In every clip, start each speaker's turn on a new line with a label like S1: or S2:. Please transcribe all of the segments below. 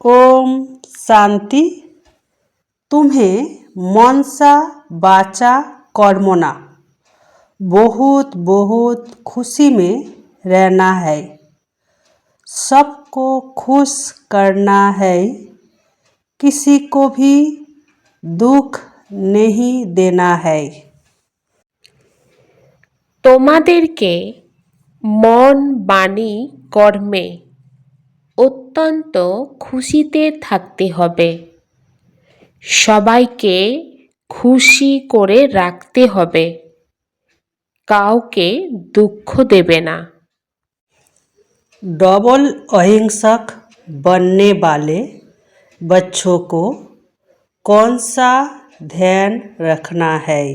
S1: ओम शांति। तुम्हें मनसा वाचा कर्मणा बहुत बहुत खुशी में रहना है, सबको खुश करना है, किसी को भी दुख नहीं देना है।
S2: তোমাদেরকে মন বাণী কর্মে অত্যন্ত খুশিতে থাকতে হবে, সবাইকে খুশি করে রাখতে হবে, কাউকে দুঃখ দেবে না।
S1: डबल अहिंसक बनने वाले बच्चों को कौन सा ध्यान रखना है?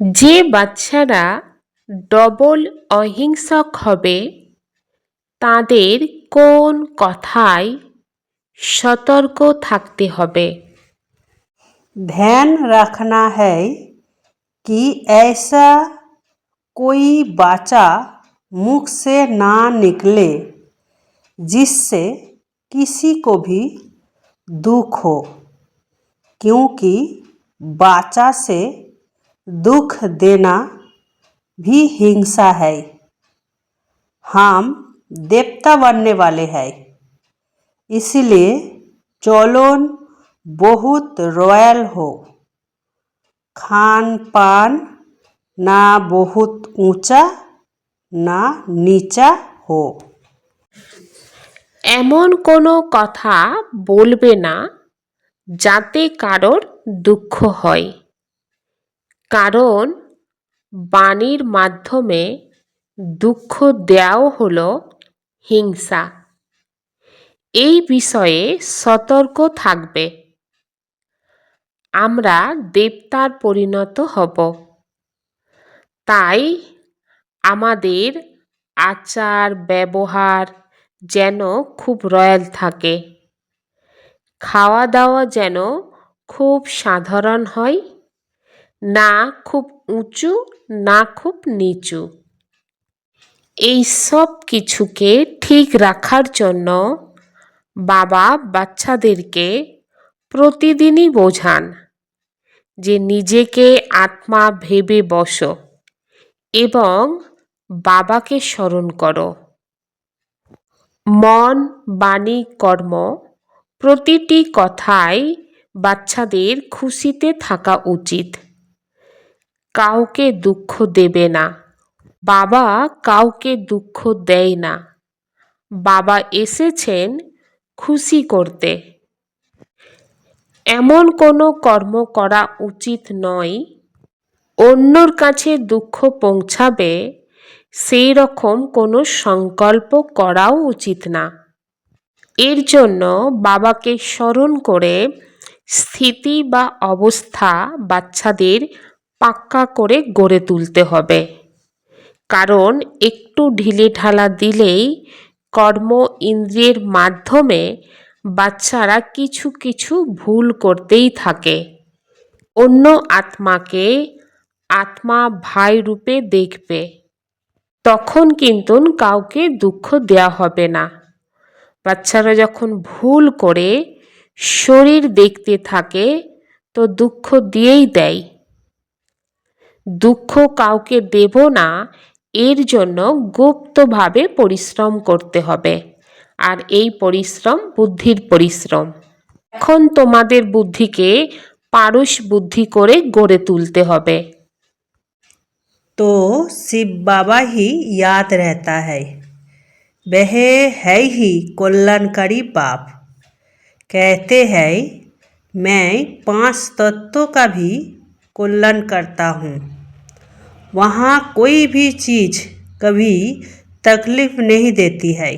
S2: যে বাচ্চারা ডবল অহিংসক হবে তাদের কোন কথায় সতর্ক থাকতে হবে?
S1: ध्यान रखना है कि ऐसा कोई वाचा मुख से ना निकले जिससे किसी को भी दुख हो, क्योंकि वाचा से दुख देना भी हिंसा है। हम देवता बनने वाले हैं, इसलिए चलन बहुत रॉयल हो, खान पान ना बहुत ऊंचा ना नीचा हो।
S2: এমন কোনো কথা বলবে না যাতে কারোর দুঃখ হয়, কারণ বাণীর মাধ্যমে দুঃখ দেওয়াও হলো হিংসা। এই বিষয়ে সতর্ক থাকবে। আমরা দেবতার পরিণত হব, তাই আমাদের আচার ব্যবহার যেন খুব রয়্যাল থাকে, খাওয়া দাওয়া যেন খুব সাধারণ হয়, না খুব উঁচু না খুব নিচু। এই সব কিছুকে ঠিক রাখার জন্য বাবা বাচ্চাদেরকে প্রতিদিনই বোঝান যে নিজেকে আত্মা ভেবে বসো এবং বাবাকে স্মরণ করো। মন বাণী কর্ম প্রতিটি কথায় বাচ্চাদের খুশিতে থাকা উচিত, কাউকে দুঃখ দেবে না। বাবা কাউকে দুঃখ দেয় না, বাবা এসেছেন খুশি করতে। এমন কোনো কর্ম করা উচিত নয় অন্যর কাছে দুঃখ পৌঁছাবে সেই রকম কোনো সংকল্প করাও উচিত না। এর জন্য বাবাকে স্মরণ করে স্থিতি বা অবস্থা বাচ্চাদের পাক্কা করে গড়ে তুলতে হবে, কারণ একটু ঢিলেঢালা দিলেই কর্ম ইন্দ্রিয়ের মাধ্যমে বাচ্চারা কিছু কিছু ভুল করতেই থাকে। অন্য আত্মাকে আত্মা ভাই রূপে দেখবে, তখন কিন্তু কাউকে দুঃখ দেওয়া হবে না। বাচ্চারা যখন ভুল করে শরীর দেখতে থাকে তো দুঃখ দিয়েই দেয়। দুঃখ কাউকে দেব না, এর জন্য গুপ্তভাবে পরিশ্রম করতে হবে, আর এই পরিশ্রম বুদ্ধির পরিশ্রম। এখন তোমাদের বুদ্ধিকে পারস বুদ্ধি করে গড়ে তুলতে হবে।
S1: तो शिव बाबा ही याद रहता है, वह है ही कल्याणकारी बाप। कहते हैं मैं 5 तत्वों का भी कल्याण करता हूँ, वहाँ कोई भी चीज़ कभी तकलीफ नहीं देती है।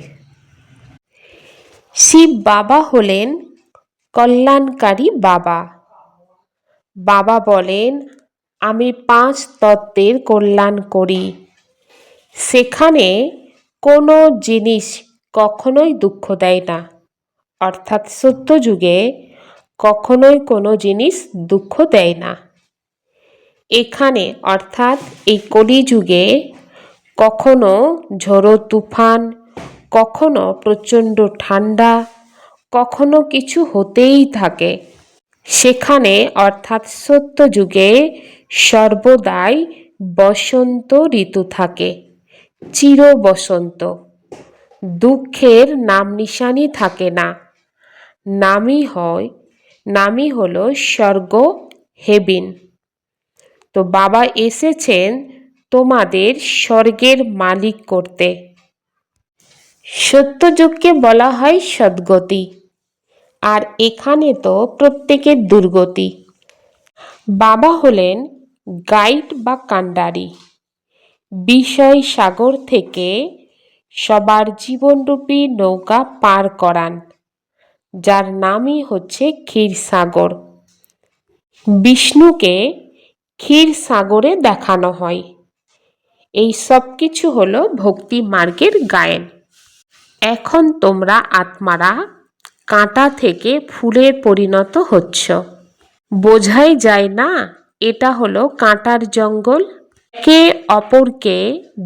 S2: শিব বাবা হলেন কল্যাণকারী বাবা। বাবা বলেন আমি 5 তত্ত্বের কল্যাণ করি, সেখানে কোনো জিনিস কখনোই দুঃখ দেয় না। অর্থাৎ সত্যযুগে কখনোই কোনো জিনিস দুঃখ দেয় না। এখানে অর্থাৎ এই কলিযুগে কখনো ঝড়ো তুফান, কখনো প্রচণ্ড ঠান্ডা, কখনো কিছু হতেই থাকে। সেখানে অর্থাৎ সত্যযুগে সর্বদাই বসন্ত ঋতু থাকে, চির বসন্ত। দুঃখের নাম নিশানি থাকে না। নামই হলো স্বর্গ, হেবিন। তো বাবা এসেছেন তোমাদের স্বর্গের মালিক করতে। সত্যযুগকে বলা হয় সদ্গতি, আর এখানে তো প্রত্যেকের দুর্গতি। বাবা হলেন গাইড বা কান্ডারি, বিষয় সাগর থেকে সবার জীবনরূপী নৌকা পার করান, যার নামই হচ্ছে ক্ষীরসাগর। বিষ্ণুকে ক্ষীরসাগরে দেখানো হয়। এই সব কিছু হলো ভক্তি মার্গের গায়েন। এখন তোমরা আত্মারা কাঁটা থেকে ফুলে পরিণত হচ্ছ। বোঝাই যায় না এটা হলো কাঁটার জঙ্গল। একে অপরকে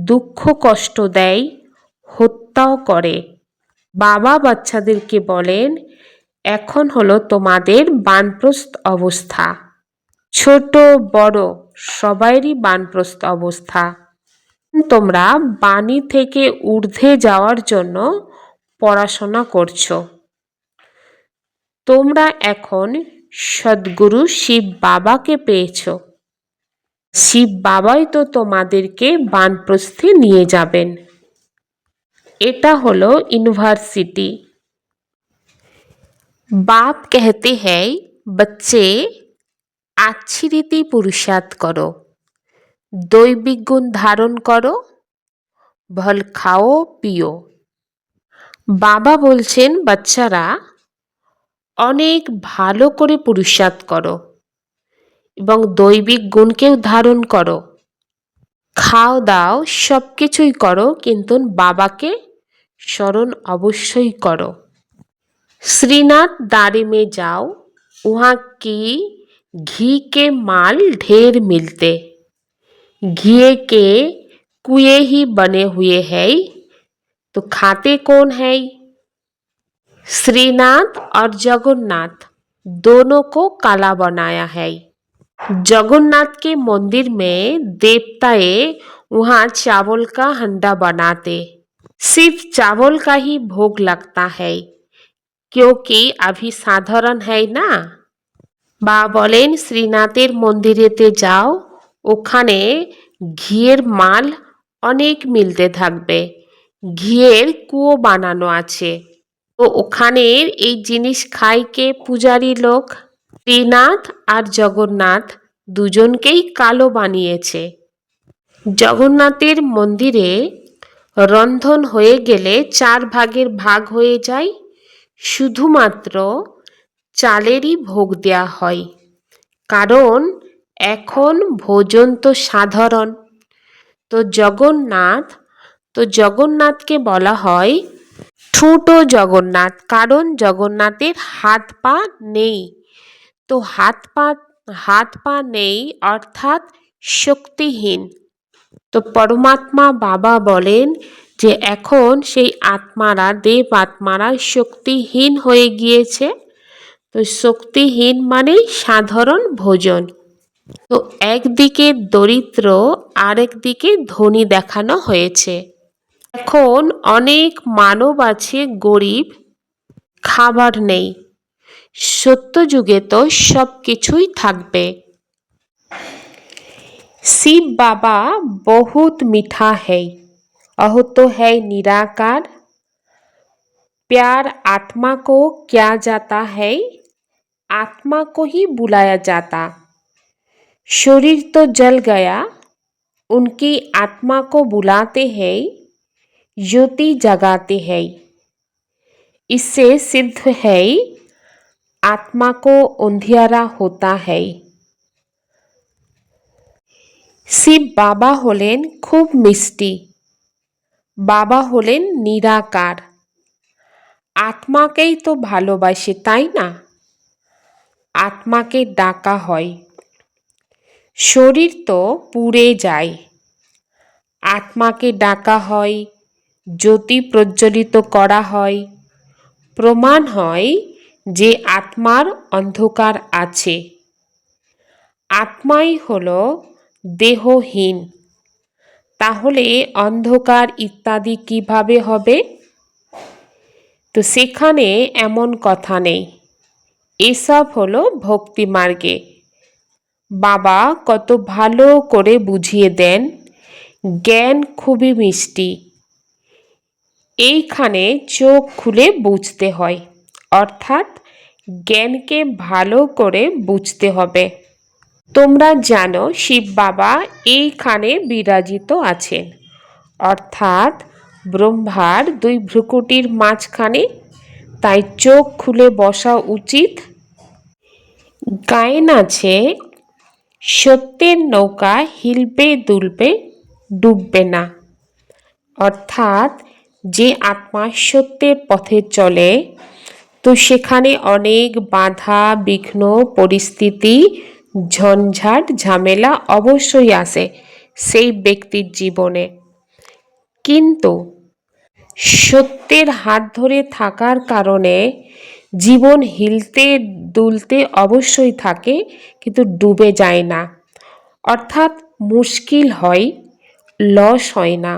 S2: দুঃখ কষ্ট দেয়, হত্যাও করে। বাবা বাচ্চাদেরকে বলেন, এখন হলো তোমাদের বানপ্রস্থ অবস্থা। ছোট বড় সবাইরই বানপ্রস্থ অবস্থা। তোমরা বাণী থেকে ঊর্ধ্বে যাওয়ার জন্য পড়াশোনা করছো। তোমরা এখন সদ্গুরু শিব বাবাকে পেয়েছ। শিব বাবাই তো তোমাদেরকে বানপ্রস্থে নিয়ে যাবেন। এটা হলো ইউনিভার্সিটি। बाप कहते हैं बच्चे अच्छी रीति पुरुषार्थ करो, दैविक गुण धारण करो, भल खाओ पियो। বাবা বলছেন বাচ্চারা অনেক ভালো করে পুরুষার্থ করো এবং দৈবিক গুণকেও ধারণ করো, খাও দাও সব কিছুই করো, কিন্তু বাবাকে স্মরণ অবশ্যই করো। श्रीनाथ दारे में जाओ, वहाँ की घी के माल ढेर मिलते। घी के कुएं ही बने हुए हैं, तो खाते कौन है? श्रीनाथ और जगन्नाथ दोनों को काला बनाया है। जगन्नाथ के मंदिर में देवताए वहाँ चावल का हंडा बनाते। सिर्फ चावल का ही भोग लगता है, क्योंकि अभी साधारण है ना। বা বলেন শ্রীনাথের মন্দিরেতে যাও, ওখানে ঘিয়ের মাল অনেক মিলতে থাকবে, ঘিয়ের কুয়ো বানানো আছে। তো ওখানের এই জিনিস খায় কে? পূজারী লোক। শ্রীনাথ আর জগন্নাথ দুজনকেই কালো বানিয়েছে। জগন্নাথের মন্দিরে রন্ধন হয়ে গেলে 4 ভাগের ভাগ হয়ে যায়, শুধুমাত্র চালেরই ভোগ দেয়া হয়, কারণ এখন ভোজন তো সাধারণ। তো জগন্নাথকে বলা হয় ঠুটো জগন্নাথ, কারণ জগন্নাথের হাত পা নেই। তো হাত পা নেই অর্থাৎ শক্তিহীন। তো পরমাত্মা বাবা বলেন যে এখন সেই আত্মারা, দেব আত্মারা শক্তিহীন হয়ে গিয়েছে। তো শক্তিহীন মানে সাধারণ ভোজন। তো একদিকে দরিদ্র, আরেকদিকে ধনী দেখানো হয়েছে। এখন অনেক মানব আছে গরিব, খাবার নেই। সত্যযুগে তো সব কিছুই থাকবে। शिव बाबा बहुत मीठा है, वह तो है निराकार। प्यार आत्मा को क्या जाता है, आत्मा को ही बुलाया जाता। शरीर तो जल गया, उनकी आत्मा को बुलाते हैं, ज्योति जगाते हैं। इससे सिद्ध है आत्मा को अंधियारा होता है। শিব বাবা হলেন খুব মিষ্টি। বাবা হলেন নিরাকার। আত্মাকেই তো ভালোবাসে, তাই না? আত্মাকে ডাকা হয়। শরীর তো পুড়ে যায়, আত্মাকে ডাকা হয়, জ্যোতি প্রজ্বলিত করা হয়, প্রমাণ হয় যে আত্মার অন্ধকার আছে। আত্মাই হলো দেহহীন, তাহলে অন্ধকার ইত্যাদি কিভাবে হবে? তো সেখানে এমন কথা নেই, এসব হলো ভক্তি মার্গে। বাবা কত ভালো করে বুঝিয়ে দেন, জ্ঞান খুবই মিষ্টি, এইখানে চোখ খুলে বুঝতে হয়, অর্থাৎ জ্ঞানকে ভালো করে বুঝতে হবে। তোমরা জানো শিব বাবা এইখানে বিরাজিত আছেন, অর্থাৎ ব্রহ্মার দুই ভ্রুকুটির মাঝখানে, তাই চোখ খুলে বসা উচিত। গায়েন আছে, সত্যের নৌকা হিলবে দুলবে ডুববে না, অর্থাৎ যে আত্মা সত্যের পথে চলে, তো সেখানে অনেক বাধা বিঘ্ন পরিস্থিতি ঝঞ্ঝাট ঝামেলা অবশ্যই আসে সেই ব্যক্তির জীবনে, কিন্তু সত্যের হাত ধরে থাকার কারণে জীবন হিলতে দুলতে অবশ্যই থাকে, কিন্তু ডুবে যায় না, অর্থাৎ মুশকিল হয়, লস হয় না।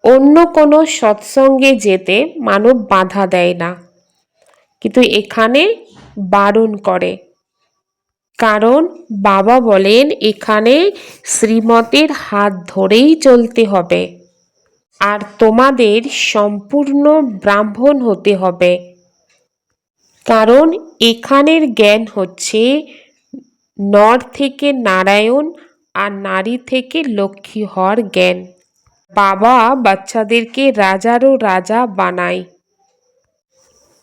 S2: অন্য কোনো সৎসঙ্গে যেতে মানব বাধা দেয় না, কিন্তু এখানে বারণ করে, কারণ বাবা বলেন এখানে শ্রীমতের হাত ধরেই চলতে হবে, আর তোমাদের সম্পূর্ণ ব্রাহ্মণ হতে হবে, কারণ এখানের জ্ঞান হচ্ছে নর থেকে নারায়ণ আর নারী থেকে লক্ষ্মী হওয়ার জ্ঞান। বাবা বাচ্চাদেরকে রাজারও রাজা বানায়।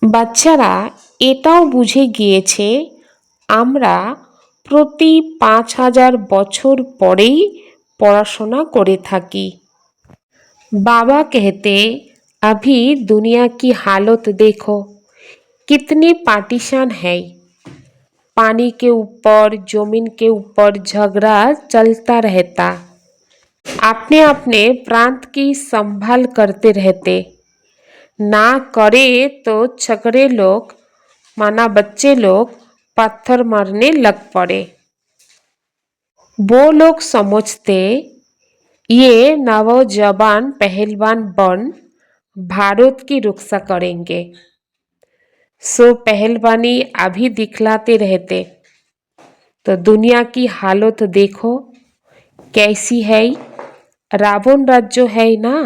S2: বাচ্চারা এটাও বুঝে গিয়েছে আমরা প্রতি 5000 বছর পরেই পড়াশোনা করে থাকি। बाबा कहते अभी दुनिया की हालत देखो, कितनी पार्टीशन है, पानी के ऊपर जमीन के ऊपर झगड़ा चलता रहता, अपने अपने प्रांत की संभाल करते रहते, ना करे तो छकड़े लोग माना बच्चे लोग पत्थर मारने लग पड़े। वो लोग समझते ये नौजवान पहलवान बन भारत की रक्षा करेंगे, सो पहलवानी अभी दिखलाते रहते, तो दुनिया की हालत देखो कैसी है, রাবণ রাজ্য है না।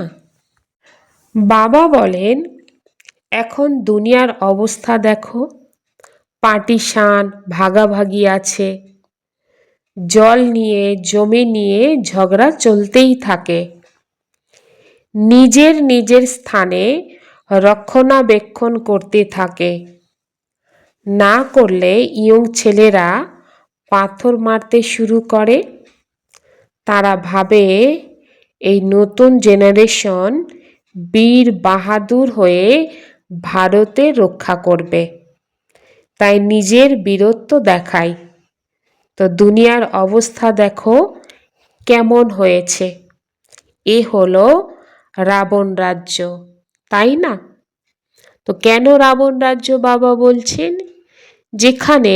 S2: বাবা বলেন এখন দুনিয়ার অবস্থা দেখো, পার্টিশান ভাগাভাগি আছে, জল নিয়ে জমি নিয়ে ঝগড়া চলতেই থাকে, নিজের নিজের স্থানে রক্ষণাবেক্ষণ করতে থাকে, না করলে ইয়ং ছেলেরা পাথর মারতে শুরু করে, তারা ভাবে এই নতুন জেনারেশন বীর বাহাদুর হয়ে ভারতে রক্ষা করবে, তাই নিজের বীরত্ব দেখায়, তো দুনিয়ার অবস্থা দেখো কেমন হয়েছে, এ হলো রাবণ রাজ্য, তাই না? তো কেন রাবণ রাজ্য বাবা বলছেন? যেখানে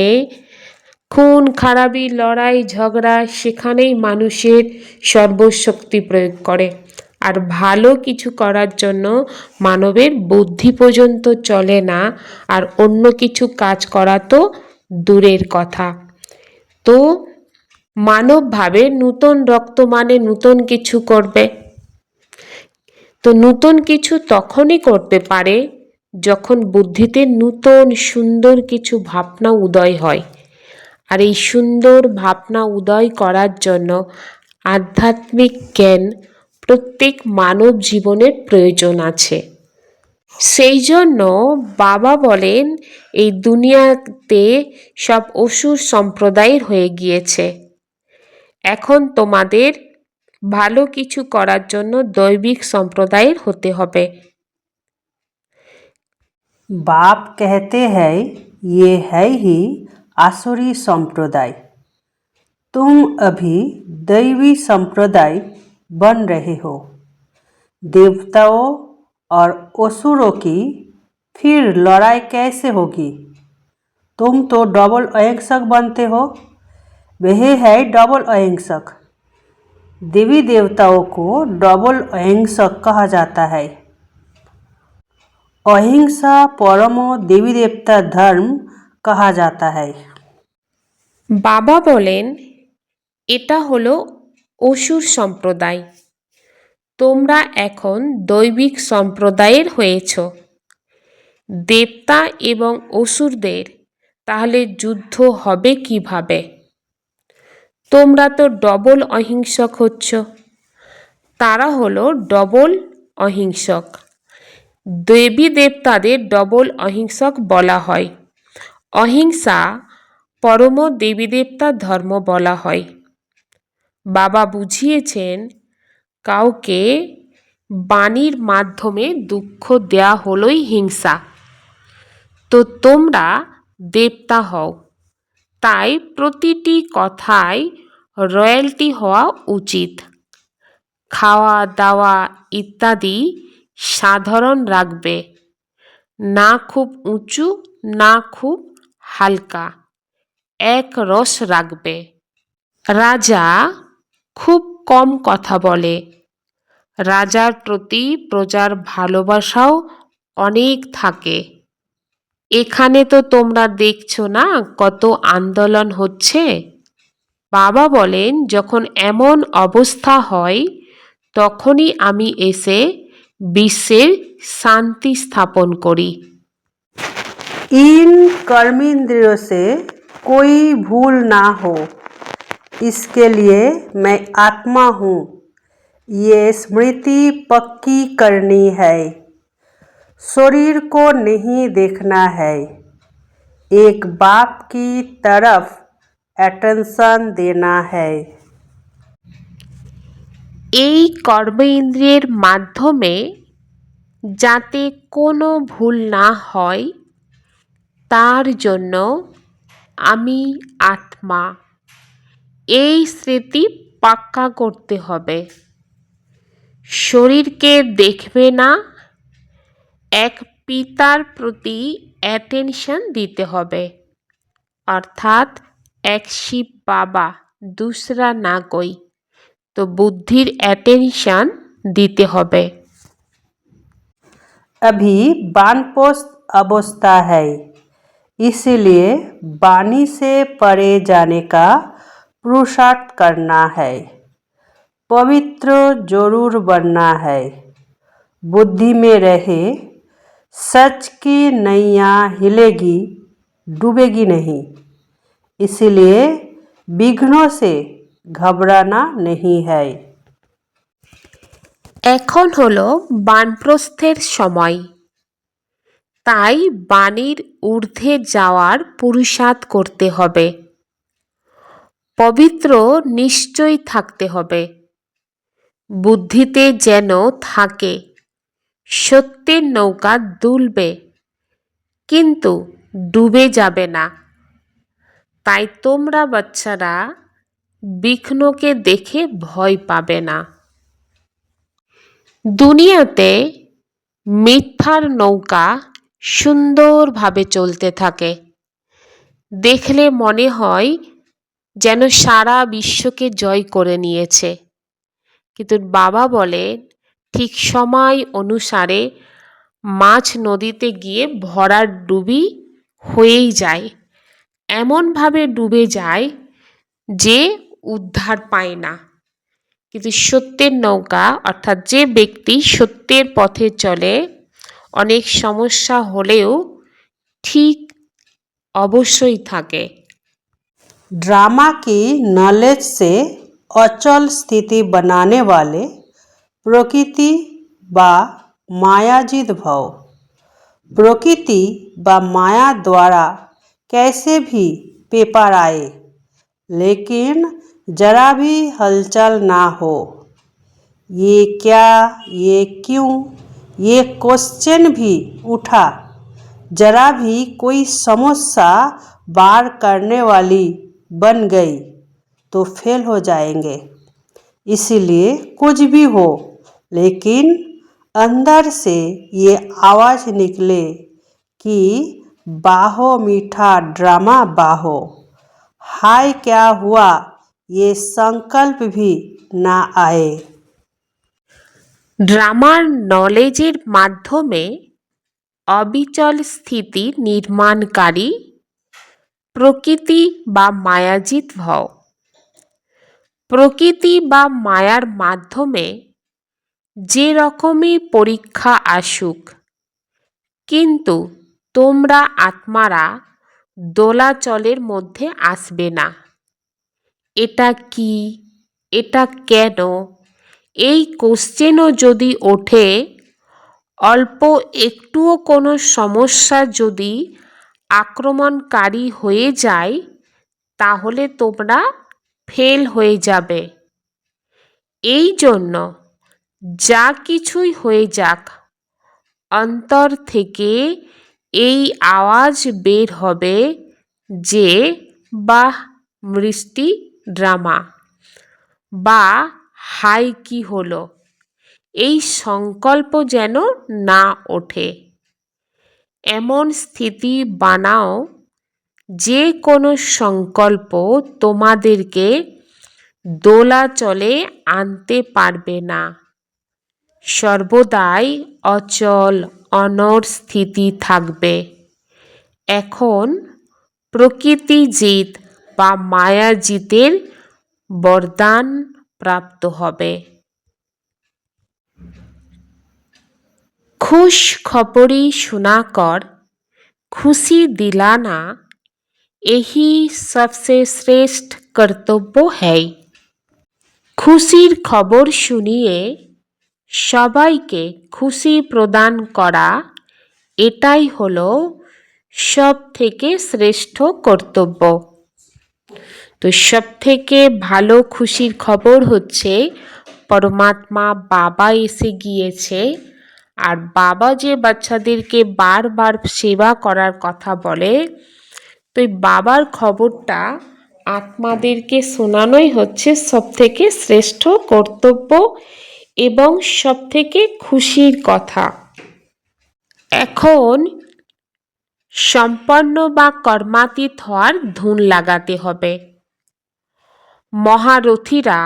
S2: খুন খারাপি লড়াই ঝগড়া, সেখানেই মানুষের সর্বশক্তি প্রয়োগ করে, আর ভালো কিছু করার জন্য মানবের বুদ্ধি পর্যন্ত চলে না, আর অন্য কিছু কাজ করা তো দূরের কথা। তো মানব ভাবে নূতন রক্ত মানে নূতন কিছু করবে, তো নূতন কিছু তখনই করতে পারে যখন বুদ্ধিতে নূতন সুন্দর কিছু ভাবনা উদয় হয়, আর এই সুন্দর ভাবনা উদয় করার জন্য আধ্যাত্মিক জ্ঞান প্রত্যেক মানব জীবনের প্রয়োজন আছে। সেই জন্য বাবা বলেন এই দুনিয়াতে সব অসুর সম্প্রদায়ের হয়ে গিয়েছে, এখন তোমাদের ভালো কিছু করার জন্য দৈবিক সম্প্রদায়ের হতে হবে।
S1: बाप कहते हैं ये है ही आसुरी संप्रदाय, तुम अभी दैवी संप्रदाय बन रहे हो। देवताओं और असुरों की, फिर लड़ाई कैसे होगी? तुम तो डबल अहिंसक बनते हो। वह है डबल अहिंसक। देवी देवताओं को डबल अहिंसक कहा जाता है। अहिंसा परमो देवी देवता धर्म कहा जाता है।
S2: বাবা বলেন, এটা হলো অসুর সম্প্রদায়। তোমরা এখন দৈবিক সম্প্রদায়ের হয়েছ। দেবতা এবং অসুরদের তাহলে যুদ্ধ হবে কিভাবে? তোমরা তো ডবল অহিংসক হচ্ছ। তারা হলো ডবল অহিংসক। দেবী দেবতাদের ডবল অহিংসক বলা হয়। অহিংসা পরম দেবী দেবতার ধর্ম বলা হয়। বাবা বুঝিয়েছেন, কাউকে বাণীর মাধ্যমে দুঃখ দেয়া হলোই হিংসা। তো তোমরা দেবতা হও, তাই প্রতিটি কথায় রয়্যালটি হওয়া উচিত। খাওয়া দাওয়া ইত্যাদি সাধারণ রাখবে, না খুব উঁচু না খুব হালকা, এক রস রাখবে। রাজা খুব কম কথা বলে। রাজার প্রতি প্রজার ভালোবাসাও অনেক থাকে। এখানে তো তোমরা দেখছো না কত আন্দোলন হচ্ছে। বাবা বলেন, যখন এমন অবস্থা হয় তখনই আমি এসে বিশ্বের শান্তি স্থাপন করি।
S1: इन कर्मेंद्रियों से कोई भूल ना हो, इसके लिए मैं आत्मा हूँ, ये स्मृति पक्की करनी है। शरीर को नहीं देखना है, एक बाप की तरफ अटेंशन देना है।
S2: এই কর্মেন্দ্রিয়ের মাধ্যমে যাতে কোনো ভুল না হয় তার জন্য আমি আত্মা, এই স্মৃতি পাক্কা করতে হবে। শরীরকে দেখবে না, এক পিতার প্রতি অ্যাটেনশন দিতে হবে, অর্থাৎ এক শিব বাবা, दूसरा না কই। তো বুদ্ধির অ্যাটেনশন দিতে হবে।
S1: अभी वानप्रस्थ अवस्था है, इसलिए वाणी से परे जाने का पुरुषार्थ करना है। पवित्र जरूर बनना है, बुद्धि में रहे। सच की नैया हिलेगी, डूबेगी नहीं। इसलिए विघ्नों से घबराना नहीं है।
S2: এখন হলো বানপ্রস্থের সময়, তাই বাণীর ঊর্ধ্বে যাওয়ার পুরুষার্থ করতে হবে। পবিত্র নিশ্চয় থাকতে হবে, বুদ্ধিতে যেন থাকে। সত্যের নৌকা দুলবে, কিন্তু ডুবে যাবে না। তাই তোমরা বাচ্চারা বিঘ্নকে দেখে ভয় পাবে না। দুনিয়াতে মিথ্যার নৌকা সুন্দরভাবে চলতে থাকে। দেখলে মনে হয় যেন সারা বিশ্বকে জয় করে নিয়েছে। কিন্তু বাবা বলে, ঠিক সময় অনুসারে মাছ নদীতে গিয়ে ভরার ডুবি হয়েই যায়। এমনভাবে ডুবে যায় যে উদ্ধার পায় না। কিন্তু সত্যের নৌকা, অর্থাৎ যে ব্যক্তি সত্যের পথে চলে, অনেক সমস্যা হলেও ঠিক অবশ্যই থাকে।
S1: ड्रामा की नॉलेज से अचल स्थिति बनाने वाले प्रकृति व मायाजित भव। प्रकृति व माया द्वारा कैसे भी पेपर आए, लेकिन जरा भी हलचल ना हो। ये क्या, ये क्यों, ये क्वेश्चन भी उठा, जरा भी कोई समस्या बार करने वाली बन गई तो फेल हो जाएंगे। इसलिए कुछ भी हो, लेकिन अंदर से ये आवाज़ निकले कि बाहो मीठा ड्रामा बाहो। हाय क्या हुआ ये संकल्प भी ना आए।
S2: ড্রামার নলেজের মাধ্যমে অবিচল স্থিতি নির্মাণকারী প্রকৃতি বা মায়াজিত হও। প্রকৃতি বা মায়ার মাধ্যমে যে রকমই পরীক্ষা আসুক, কিন্তু তোমরা আত্মারা দোলাচলের মধ্যে আসবে না। এটা কি, এটা কেন, এই কোশ্চেনও যদি ওঠে, অল্প একটুও কোনো সমস্যা যদি আক্রমণকারী হয়ে যায়, তাহলে তোমরা ফেল হয়ে যাবে। এই জন্য যা কিছুই হয়ে যাক, অন্তর থেকে এই আওয়াজ বের হবে যে বাহ মিষ্টি ড্রামা, বা হাই কি হলো, এই সংকল্প যেন না ওঠে। এমন স্থিতি বানাও যে কোনো সংকল্প তোমাদেরকে দোলাচলে আনতে পারবে না। সর্বদাই অচল অনড় স্থিতি থাকবে। এখন প্রকৃতি জিত বা মায়া জিতের বরদান প্রাপ্ত হবে। खुश खबरी सुनाकर खुशी दिलाना यही सबसे श्रेष्ठ कर्तव्य है। খুশির খবর শুনিয়ে সবাইকে খুশি প্রদান করা, এটাই হলো সব থেকে শ্রেষ্ঠ কর্তব্য। তো সব থেকে ভালো খুশির খবর হচ্ছে পরমাত্মা বাবা এসে গিয়েছে। আর বাবা যে বাচ্চাদেরকে বারবার সেবা করার কথা বলে, তো এই বাবার খবরটা আত্মাদেরকে শোনানোই হচ্ছে সব থেকে শ্রেষ্ঠ কর্তব্য এবং সব থেকে খুশির কথা। এখন সম্পন্ন বা কর্মাতীত হওয়ার ধুন লাগাতে হবে। মহারথীরা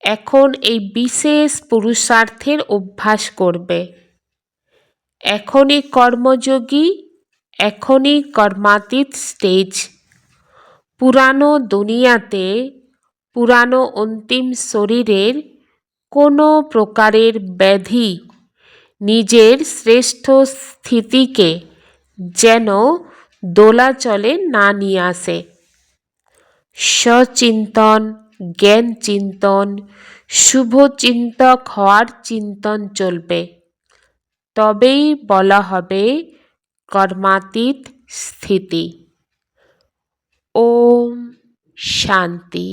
S2: এখন এই বিশেষ পুরুষার্থের অভ্যাস করবে। এখনই কর্মযোগী, এখনই কর্মাতীত স্টেজ। পুরানো দুনিয়াতে, পুরানো অন্তিম শরীরের কোনো প্রকারের ব্যাধি নিজের শ্রেষ্ঠ স্থিতিকে যেন দোলাচলে না নিয়ে আসে। সচিন্তন, জ্ঞান চিন্তন, শুভ চিন্তক হওয়ার চিন্তন চলবে। তবেই বলা হবে কর্মাতীত স্থিতি। ওম শান্তি।